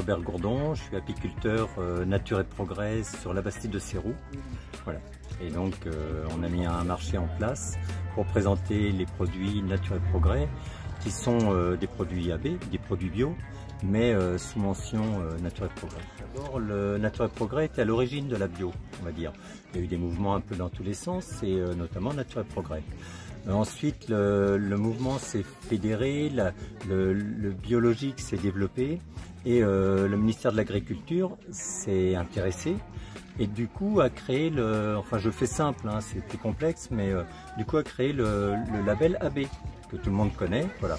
Robert Gourdon, je suis apiculteur Nature et Progrès sur la Bastide de Seyroux. Voilà. Et donc on a mis un marché en place pour présenter les produits Nature et Progrès qui sont des produits AB, des produits bio, mais sous mention Nature et Progrès. D'abord, le Nature et Progrès était à l'origine de la bio, on va dire. Il y a eu des mouvements un peu dans tous les sens, et notamment Nature et Progrès. Ensuite, le mouvement s'est fédéré, le biologique s'est développé, et le ministère de l'Agriculture s'est intéressé, et du coup a créé enfin je fais simple, hein, c'est plus complexe, mais du coup a créé le label AB, que tout le monde connaît, voilà.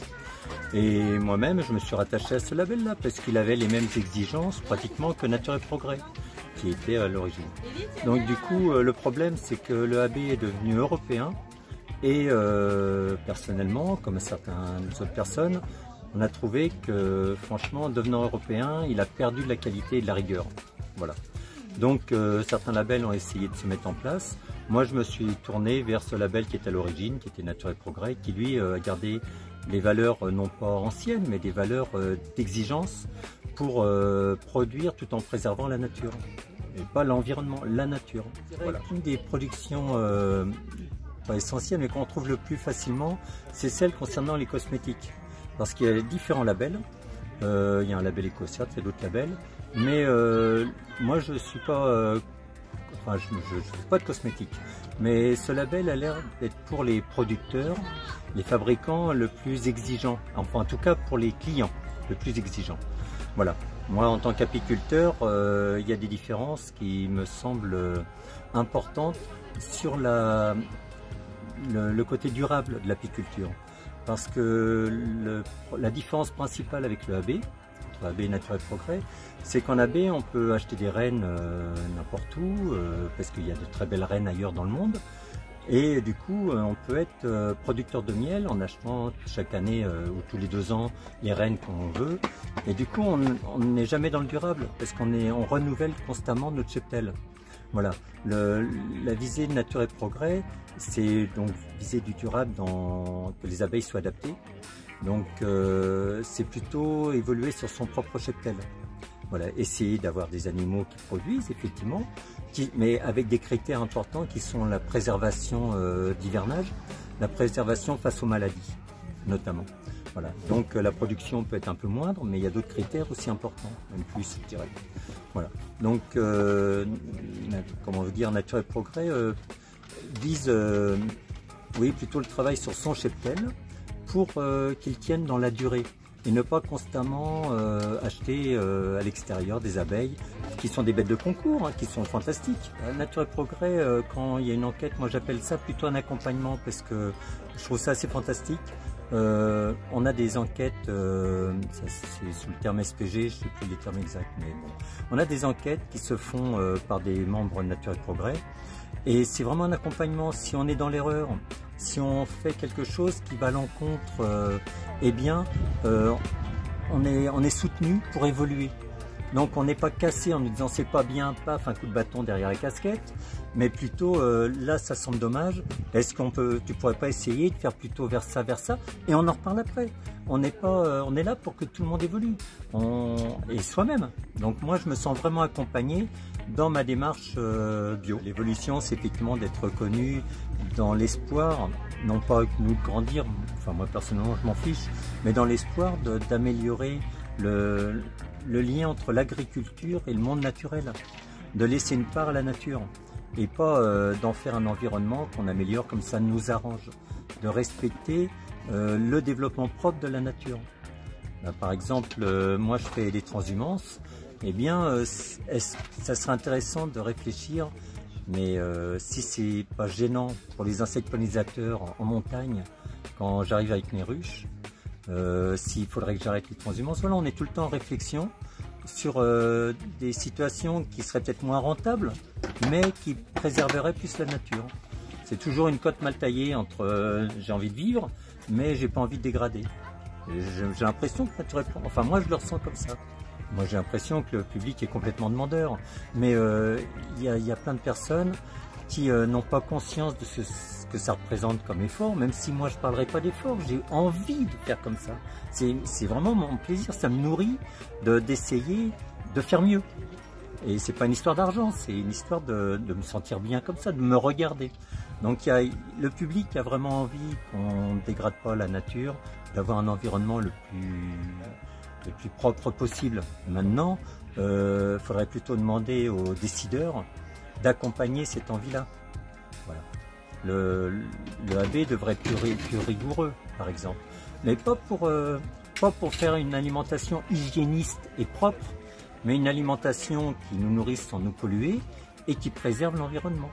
Et moi-même, je me suis rattaché à ce label-là parce qu'il avait les mêmes exigences pratiquement que Nature et Progrès, qui était à l'origine. Donc du coup, le problème, c'est que le AB est devenu européen et personnellement, comme certaines autres personnes, on a trouvé que franchement, en devenant européen, il a perdu de la qualité et de la rigueur. Voilà. Donc certains labels ont essayé de se mettre en place. Moi, je me suis tourné vers ce label qui est à l'origine, qui était Nature et Progrès, qui lui a gardé les valeurs non pas anciennes, mais des valeurs d'exigence pour produire tout en préservant la nature. Et pas l'environnement, la nature. Voilà. Une des productions pas essentielles, mais qu'on trouve le plus facilement, c'est celle concernant les cosmétiques. Parce qu'il y a différents labels. Il y a un label EcoCert, il y a d'autres labels. Mais moi, je ne suis pas... Enfin, je ne fais pas de cosmétiques. Mais ce label a l'air d'être pour les producteurs, les fabricants le plus exigeant. Enfin, en tout cas, pour les clients, le plus exigeant. Voilà. Moi, en tant qu'apiculteur, il y a des différences qui me semblent importantes sur le côté durable de l'apiculture. Parce que la différence principale avec le AB, entre AB et Nature et Progrès, c'est qu'en AB, on peut acheter des rennes n'importe où, parce qu'il y a de très belles rennes ailleurs dans le monde. Et du coup, on peut être producteur de miel en achetant chaque année ou tous les 2 ans les rennes qu'on veut. Et du coup, on n'est jamais dans le durable, parce on renouvelle constamment notre cheptel. Voilà. La visée de Nature et Progrès, c'est donc viser du durable, que les abeilles soient adaptées. Donc c'est plutôt évoluer sur son propre cheptel. Voilà, essayer d'avoir des animaux qui produisent effectivement, mais avec des critères importants qui sont la préservation d'hivernage, la préservation face aux maladies notamment. Voilà. Donc la production peut être un peu moindre, mais il y a d'autres critères aussi importants, même plus je dirais. Voilà. Donc comment vous dire, Nature et Progrès vise oui, plutôt le travail sur son cheptel pour qu'il tienne dans la durée et ne pas constamment acheter à l'extérieur des abeilles qui sont des bêtes de concours, hein, qui sont fantastiques. Nature et Progrès, quand il y a une enquête, moi j'appelle ça plutôt un accompagnement parce que je trouve ça assez fantastique. On a des enquêtes, c'est sous le terme SPG, je ne sais plus les termes exacts, mais bon. On a des enquêtes qui se font par des membres de Nature et Progrès. Et c'est vraiment un accompagnement. Si on est dans l'erreur, si on fait quelque chose qui va à l'encontre, eh bien, on est soutenu pour évoluer. Donc on n'est pas cassé en nous disant c'est pas bien, paf, un coup de bâton derrière la casquette, mais plutôt là ça semble dommage, est-ce tu pourrais pas essayer de faire plutôt vers ça, et on en reparle après. On est là pour que tout le monde évolue, et soi-même. Donc moi je me sens vraiment accompagné dans ma démarche bio. L'évolution, c'est effectivement d'être reconnu dans l'espoir, non pas nous de grandir, enfin moi personnellement je m'en fiche, mais dans l'espoir d'améliorer le lien entre l'agriculture et le monde naturel, de laisser une part à la nature et pas d'en faire un environnement qu'on améliore comme ça nous arrange, de respecter le développement propre de la nature. Là, par exemple, moi je fais des transhumances, eh bien ça serait intéressant de réfléchir, mais si c'est pas gênant pour les insectes pollinisateurs en montagne quand j'arrive avec mes ruches, s'il faudrait que j'arrête les transhumances. Voilà, on est tout le temps en réflexion sur des situations qui seraient peut-être moins rentables, mais qui préserveraient plus la nature. C'est toujours une cote mal taillée entre j'ai envie de vivre, mais j'ai pas envie de dégrader. J'ai l'impression que enfin moi je le ressens comme ça. Moi j'ai l'impression que le public est complètement demandeur, mais il y a plein de personnes qui n'ont pas conscience de ce que ça représente comme effort, même si moi je ne parlerai pas d'effort, j'ai envie de faire comme ça. C'est vraiment mon plaisir, ça me nourrit d'essayer de faire mieux. Et c'est pas une histoire d'argent, c'est une histoire de me sentir bien comme ça, de me regarder. Donc le public a vraiment envie qu'on ne dégrade pas la nature, d'avoir un environnement le plus propre possible. Maintenant, faudrait plutôt demander aux décideurs d'accompagner cette envie-là. Voilà. Le AB devrait être plus rigoureux, par exemple. Mais pas pour faire une alimentation hygiéniste et propre, mais une alimentation qui nous nourrisse sans nous polluer et qui préserve l'environnement.